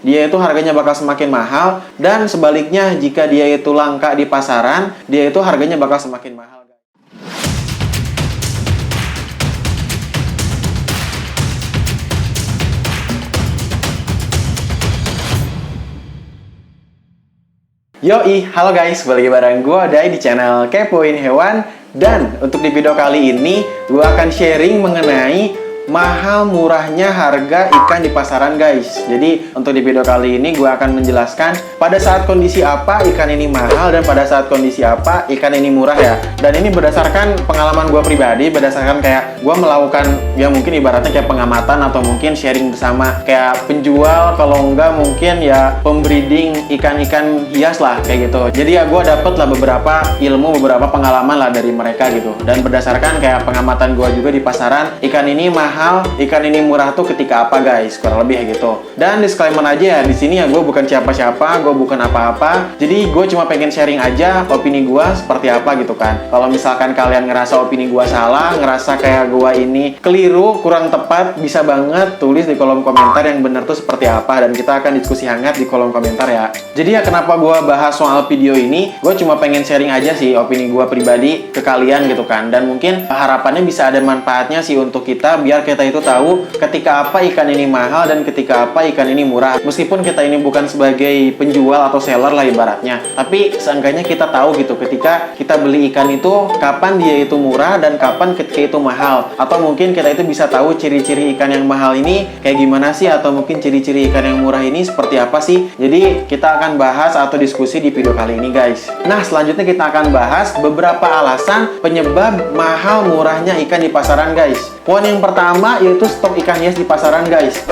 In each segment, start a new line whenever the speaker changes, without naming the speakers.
dia itu harganya bakal semakin mahal. Dan sebaliknya, jika dia itu langka di pasaran, dia itu harganya bakal semakin mahal. Yoi, halo guys, balik bareng gue Dai di channel Kepoin Hewan. Dan untuk di video kali ini, gue akan sharing mengenai mahal murahnya harga ikan di pasaran guys. Jadi untuk di video kali ini gue akan menjelaskan pada saat kondisi apa ikan ini mahal dan pada saat kondisi apa ikan ini murah ya. Dan ini berdasarkan pengalaman gue pribadi, berdasarkan kayak gue melakukan ya mungkin ibaratnya kayak pengamatan atau mungkin sharing bersama kayak penjual, kalau enggak mungkin ya pembreeding ikan-ikan hias lah kayak gitu. Jadi ya gue dapet lah beberapa ilmu, beberapa pengalaman lah dari mereka gitu. Dan berdasarkan kayak pengamatan gue juga di pasaran, ikan ini mahal, ikan ini murah tuh ketika apa guys, kurang lebih gitu. Dan disclaimer aja ya, di sini ya gue bukan siapa-siapa, gue bukan apa-apa. Jadi gue cuma pengen sharing aja opini gue seperti apa gitu kan. Kalau misalkan kalian ngerasa opini gue salah, ngerasa kayak gue ini keliru, kurang tepat, bisa banget tulis di kolom komentar yang bener tuh seperti apa. Dan kita akan diskusi hangat di kolom komentar ya. Jadi ya kenapa gue bahas soal video ini, gue cuma pengen sharing aja sih opini gue pribadi ke kalian gitu kan. Dan mungkin harapannya bisa ada manfaatnya sih untuk kita, biar kita itu tahu ketika apa ikan ini mahal dan ketika apa ikan ini murah. Meskipun kita ini bukan sebagai penjual atau seller lah ibaratnya, tapi seenggaknya kita tahu gitu ketika kita beli ikan itu kapan dia itu murah dan kapan ketika itu mahal. Atau mungkin kita itu bisa tahu ciri-ciri ikan yang mahal ini kayak gimana sih, atau mungkin ciri-ciri ikan yang murah ini seperti apa sih. Jadi kita akan bahas atau diskusi di video kali ini guys. Nah selanjutnya kita akan bahas beberapa alasan penyebab mahal murahnya ikan di pasaran guys. Poin yang pertama yaitu stok ikan hias di pasaran guys.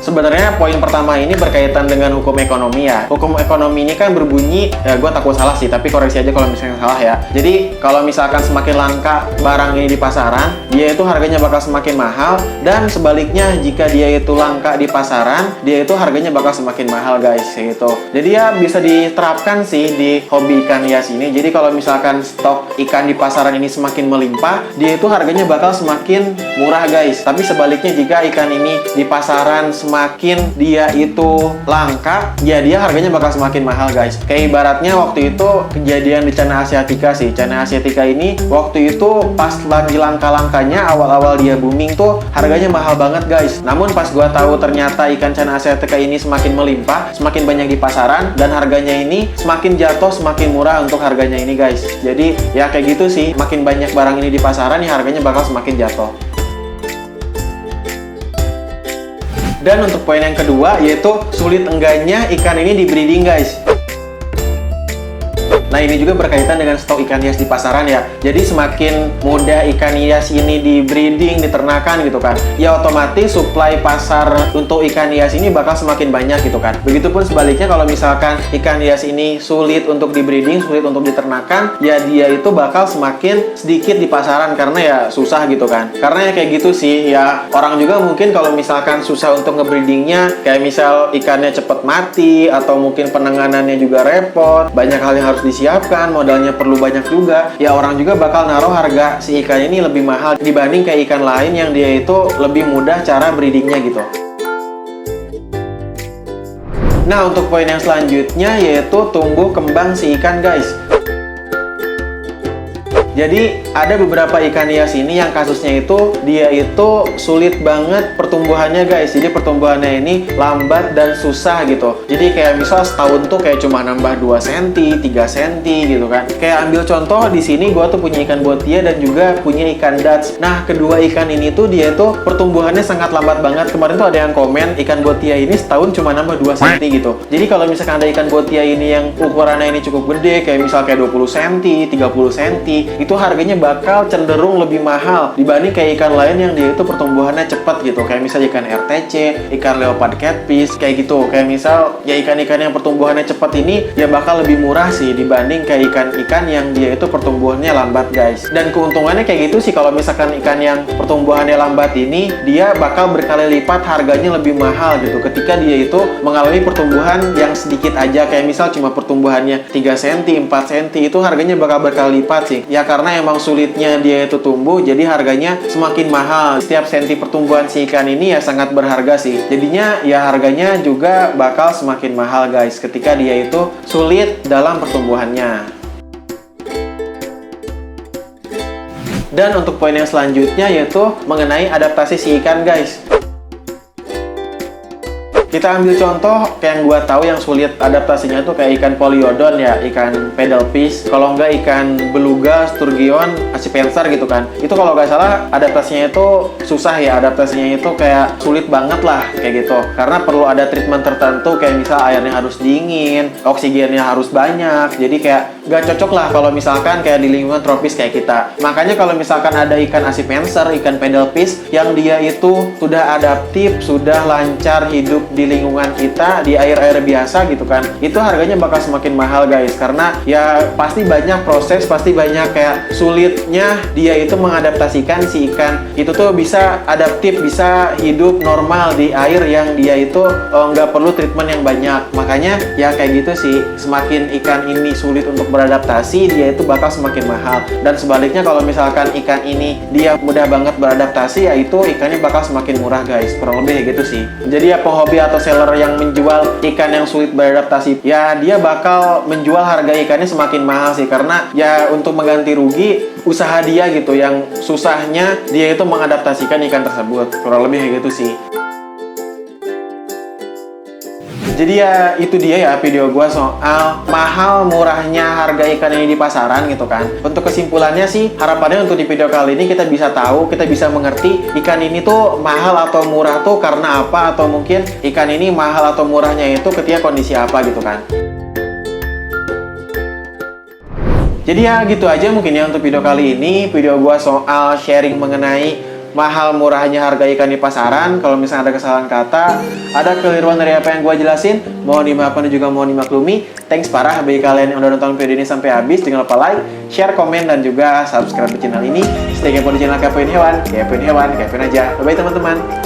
Sebenarnya poin pertama ini berkaitan dengan hukum ekonomi ya. Hukum ekonomi ini kan berbunyi, ya gue takut salah sih, tapi koreksi aja kalau misalnya salah ya. Jadi kalau misalkan semakin langka barang ini di pasaran, dia itu harganya bakal semakin mahal. Dan sebaliknya jika dia itu langka di pasaran, dia itu harganya bakal semakin mahal guys, gitu. Jadi ya bisa diterapkan sih di hobi ikan hias ini. Jadi kalau misalkan stok ikan di pasaran ini semakin melimpah, dia itu harganya bakal semakin murah guys. Tapi sebaliknya jika ikan ini di pasaran semakin dia itu langka, ya dia harganya bakal semakin mahal guys. Kayak ibaratnya waktu itu kejadian di Channa asiatica sih. Channa asiatica ini waktu itu pas lagi langka-langkanya, awal-awal dia booming tuh harganya mahal banget guys. Namun pas gua tahu ternyata ikan Channa asiatica ini semakin melimpah, semakin banyak di pasaran, dan harganya ini semakin jatuh, semakin murah untuk harganya ini guys. Jadi ya kayak gitu sih, makin banyak barang ini di pasaran ya harganya bakal semakin jatuh. Dan untuk poin yang kedua yaitu sulit enggaknya ikan ini di breeding guys. Nah ini juga berkaitan dengan stok ikan hias di pasaran ya. Jadi semakin mudah ikan hias ini di breeding, diternakan gitu kan, ya otomatis suplai pasar untuk ikan hias ini bakal semakin banyak gitu kan. Begitupun sebaliknya kalau misalkan ikan hias ini sulit untuk di breeding, sulit untuk diternakan, ya dia itu bakal semakin sedikit di pasaran karena ya susah gitu kan. Karena ya kayak gitu sih ya, orang juga mungkin kalau misalkan susah untuk ngebreedingnya, kayak misal ikannya cepet mati atau mungkin penanganannya juga repot, banyak hal yang harus disiapkan, modalnya perlu banyak juga, ya orang juga bakal naruh harga si ikan ini lebih mahal dibanding kayak ikan lain yang dia itu lebih mudah cara breedingnya gitu. Nah untuk poin yang selanjutnya yaitu tumbuh kembang si ikan guys. Jadi ada beberapa ikan hias ini yang kasusnya itu dia itu sulit banget pertumbuhannya guys. Jadi pertumbuhannya ini lambat dan susah gitu. Jadi kayak misal setahun tuh kayak cuma nambah 2 cm, 3 cm gitu kan. Kayak ambil contoh di sini gua tuh punya ikan botia dan juga punya ikan Dutch. Nah, kedua ikan ini tuh dia tuh pertumbuhannya sangat lambat banget. Kemarin tuh ada yang komen ikan botia ini setahun cuma nambah 2 cm gitu. Jadi kalau misalkan ada ikan botia ini yang ukurannya ini cukup gede, kayak misal kayak 20 cm, 30 cm, itu harganya bakal cenderung lebih mahal dibanding kayak ikan lain yang dia itu pertumbuhannya cepat gitu, kayak misal ikan RTC, ikan leopard catfish kayak gitu. Kayak misal ya ikan-ikan yang pertumbuhannya cepat ini ya bakal lebih murah sih dibanding kayak ikan-ikan yang dia itu pertumbuhannya lambat guys. Dan keuntungannya kayak gitu sih, kalau misalkan ikan yang pertumbuhannya lambat ini dia bakal berkali lipat harganya lebih mahal gitu ketika dia itu mengalami pertumbuhan yang sedikit aja, kayak misal cuma pertumbuhannya 3 cm, 4 cm, itu harganya bakal berkali lipat sih ya. karena emang sulitnya dia itu tumbuh, jadi harganya semakin mahal. Setiap senti pertumbuhan si ikan ini ya sangat berharga sih. Jadinya ya harganya juga bakal semakin mahal guys ketika dia itu sulit dalam pertumbuhannya. Dan untuk poin yang selanjutnya yaitu mengenai adaptasi si ikan guys. Kita ambil contoh kayak yang gua tahu yang sulit adaptasinya tuh kayak ikan poliodon ya, ikan paddlefish, kalau enggak ikan beluga, sturgeon, accipenser gitu kan. Itu kalau nggak salah adaptasinya itu susah ya, adaptasinya itu kayak sulit banget lah kayak gitu. Karena perlu ada treatment tertentu kayak misal airnya harus dingin, oksigennya harus banyak. Jadi kayak nggak cocok lah kalau misalkan kayak di lingkungan tropis kayak kita. Makanya kalau misalkan ada ikan accipenser, ikan paddlefish yang dia itu sudah adaptif, sudah lancar hidup di lingkungan kita, di air-air biasa gitu kan, itu harganya bakal semakin mahal guys, karena ya pasti banyak proses, pasti banyak kayak sulitnya dia itu mengadaptasikan si ikan itu tuh bisa adaptif, bisa hidup normal di air yang dia itu nggak perlu treatment yang banyak. Makanya ya kayak gitu sih, semakin ikan ini sulit untuk beradaptasi, dia itu bakal semakin mahal. Dan sebaliknya kalau misalkan ikan ini dia mudah banget beradaptasi, ya itu ikannya bakal semakin murah guys, kurang lebih gitu sih. Jadi ya penghobi atau seller yang menjual ikan yang sulit beradaptasi, ya dia bakal menjual harga ikannya semakin mahal sih, karena ya untuk mengganti rugi usaha dia gitu yang susahnya dia itu mengadaptasikan ikan tersebut, kurang lebih kayak gitu sih. Jadi ya itu dia ya video gua soal mahal murahnya harga ikan ini di pasaran gitu kan. Untuk kesimpulannya sih, harapannya untuk di video kali ini kita bisa tahu, kita bisa mengerti ikan ini tuh mahal atau murah tuh karena apa, atau mungkin ikan ini mahal atau murahnya itu ketika kondisi apa gitu kan. Jadi ya gitu aja mungkin ya untuk video kali ini, video gua soal sharing mengenai mahal murahnya harga ikan di pasaran. Kalau misalnya ada kesalahan kata, ada keliruan dari apa yang gue jelasin, mohon dimaafkan dan juga mohon dimaklumi. Thanks parah bagi kalian yang udah nonton video ini sampai habis. Jangan lupa like, share, komen, dan juga subscribe di channel ini. Stay kepo di channel Kepoin Hewan, kepoin hewan, kepoin aja. Bye-bye teman-teman.